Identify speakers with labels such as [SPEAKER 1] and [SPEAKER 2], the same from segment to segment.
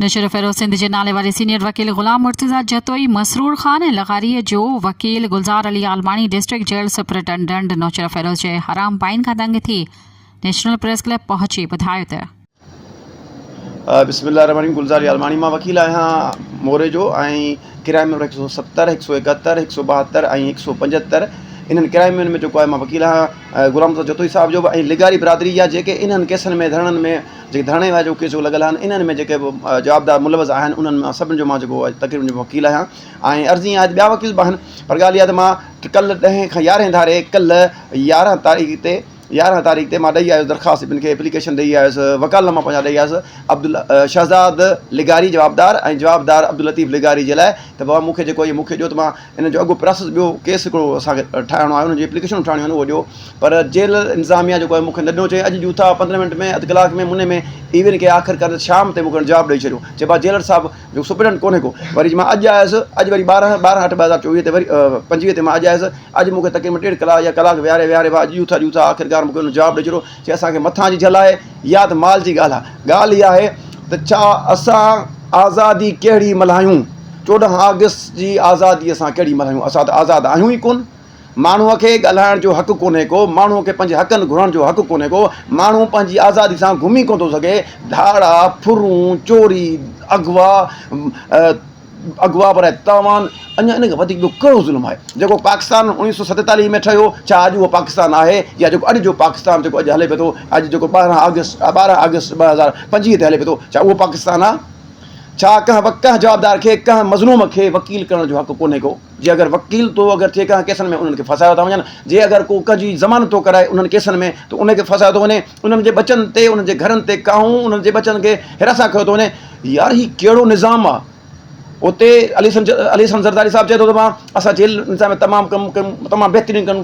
[SPEAKER 1] नशर फ़िरोज़ सिंध जे नाले वारे सीनियर वकील ग़ुलाम मुर्तज़ा जतोई मसरूर ख़ान ऐं लग़ारीअ जो वकील Gulzar Ali Alamani district jail superintendent Naushahro Feroze जे हराम पाइन खां दंग थी नेशनल प्रेस क्लब पहुची ॿुधायो त
[SPEAKER 2] बिस्मिल्लाहिर्रहमानिर्रहीम। गुलज़ार अली आलमानी मां वकील आहियां मोरे जो ऐं किराए में 170 171 172 ऐं 175 इन्हनि किराए में जेको आहे मां वकील आहियां गुलाम मुर्तज़ा जतोई साहिब जो ऐं लिगारी बिरादरी जा जेके इन्हनि केसनि में धरणनि में जेके धरणे वारा जो केस लॻल आहिनि इन्हनि में जेके जवाबदार मुलवज़ आहिनि उन्हनि मां सभिनि जो मां जेको तक़रीबन जो वकील आहियां ऐं अर्ज़ी आहे ॿिया वकील बि आहिनि पर ॻाल्हि इहा त मां कल्ह 10 खां 11 धारे कल्ह 11 तारीख़ ते मां ॾेई आयुसि दरख़्वास्त ॿिनि खे एप्लीकेशन ॾेई आयुसि वकालनामा पंहिंजा ॾेई आयुसि शहज़ाद लिगारी जवाबदार ऐं जवाबदार अब्दुल लतीफ़ लिगारी जे लाइ त बाबा मूंखे जेको इहो मूंखे ॾियो त मां इन जो अॻो प्रोसेस ॿियो केस हिकिड़ो असांखे ठाहिणो आहे उनजी एप्लीकेशन ठाहिणी आहे उहो ॾियो पर जेल इंतिज़ामिया जेको आहे मूंखे न ॾिनो चए अॼु ॾियूं था 15 मिंट में अधु कलाक में मुने में इवन के आख़िरकार शाम ते मूंखे जवाबु ॾेई छॾियो चए भाउ जेलर साहिबु जो सुप्रीडेंट कोन्हे को वरी मां अॼु आयुसि अॼु वरी 12/8/2024 ते वरी 25 ते मां अॼु आयुसि अॼु मूंखे तक़रीबन 1.5 कलाक या कलाक विहारे भाउ ॾियूं था आख़िरकार मूंखे उन जवाबु ॾेई छॾियो चए असांखे मथां जी झल आहे या त माल जी ॻाल्हि आहे ॻाल्हि इहा आहे त छा असां आज़ादी कहिड़ी मल्हायूं 14 अगस्त जी आज़ादी असां कहिड़ी मल्हायूं असां त आज़ादु आहियूं ई कोन माण्हूअ खे ॻाल्हाइण जो हक़ु कोन्हे को माण्हूअ खे पंहिंजे हक़नि घुरण जो हक़ु कोन्हे को माण्हू पंहिंजी आज़ादी सां घुमी कोन थो सघे धाड़ा फुरूं चोरी अगवा पर तावान अञा इन खां वधीक ॿियो कहिड़ो ज़ुल्म आहे जेको पाकिस्तान 1947 में ठहियो छा अॼु उहो पाकिस्तान आहे या जेको अॼु जो पाकिस्तान जेको अॼु हले पियो थो अॼु जेको 12 अगस्त 2025 ते हले पियो थो छा उहो पाकिस्तान आहे छा कंहिं जवाबदार खे कंहिं मज़लूम खे वकील करण जो हक़ु कोन्हे को जे अगरि वकील तो अगरि थिए कंहिं केसनि में उन्हनि खे फसायो था वञनि जे अगरि को कंहिंजी ज़मानत थो कराए उन्हनि केसनि में त उनखे फसायो थो वञे उन्हनि जे बचनि ते उन्हनि जे घरनि ते काऊं उन्हनि जे बचनि खे हिरासा कयो थो वञे यार हीउ कहिड़ो निज़ाम आहे उते अली हसन ज़रदारी साहिबु चए थो त मां असां जेल इंतिज़ाम में तमामु कमु कयूं तमामु बहितरीनु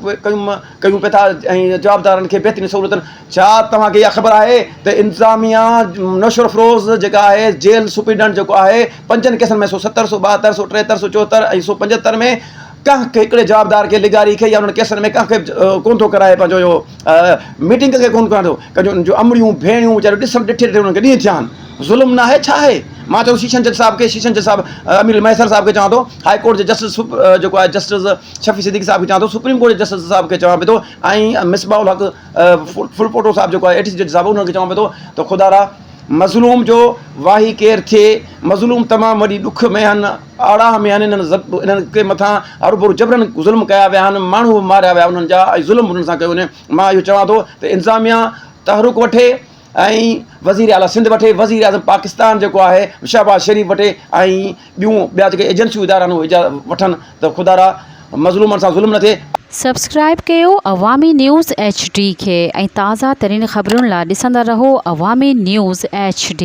[SPEAKER 2] कयूं पिया था ऐं जवाबदारनि खे बहितरीनु सहूलियतनि छा तव्हांखे इहा ख़बर आहे त इंतिज़ामिया नौशर फ़िरोज़ जेका आहे जेल सुपरिटेंडेंट जेको आहे 5 केसनि में 170 172 173 174 ऐं 175 में कंहिंखे हिकिड़े जवाबदार खे लिगारी खे या उन्हनि केसनि में कंहिंखे कोन थो कराए पंहिंजो इहो मीटिंग खे कोन कराए थो कंहिंजो उनजो अमड़ियूं भेणियूं वीचारियूं ॾिठे उन्हनि खे ॾींहं थिया आहिनि ज़ुल्म न आहे छा आहे मां चयो शीशन जज साहिब अमीर मैसर साहिब खे चवां थो हाई कोर्ट जे जस्टिस जेको आहे जस्टिस शफ़ी सिद्दीक़ी साहिब खे चवां थो सुप्रीम कोर्ट जे जस्टिस साहिब खे चवां पियो थो ऐं मिसबाउल हक़ फुलपोटो साहिबु जेको आहे एडी जज साहिबु उन्हनि खे चवां पियो थो त ख़ुदा मज़लूम जो वाही केरु थिए मज़लूम तमामु वॾी ॾुख में आहिनि आड़ाह में आहिनि इन्हनि खे मथां हरूभरू जबरन ज़ुल्म कया विया आहिनि माण्हू मारिया विया उन्हनि जा ऐं ज़ुल्म उन्हनि सां कयो वञे मां इहो चवां थो त इंतिज़ामिया तहरुक वठे ऐं वज़ीर आला सिंध वठे वज़ीर आज़म पाकिस्तान जेको आहे शहबाज़ शरीफ़ वठे ऐं ॿिया जेके एजेंसियूं इदारा आहिनि उहे वठनि त ख़ुदा मज़लूमनि सां ज़ुल्म न थिए।
[SPEAKER 1] सब्सक्राइब कयो अवामी न्यूज़ HD खे ऐं ताज़ा तरीन ख़बरुनि लाइ ॾिसंदा रहो अवामी न्यूज़ HD।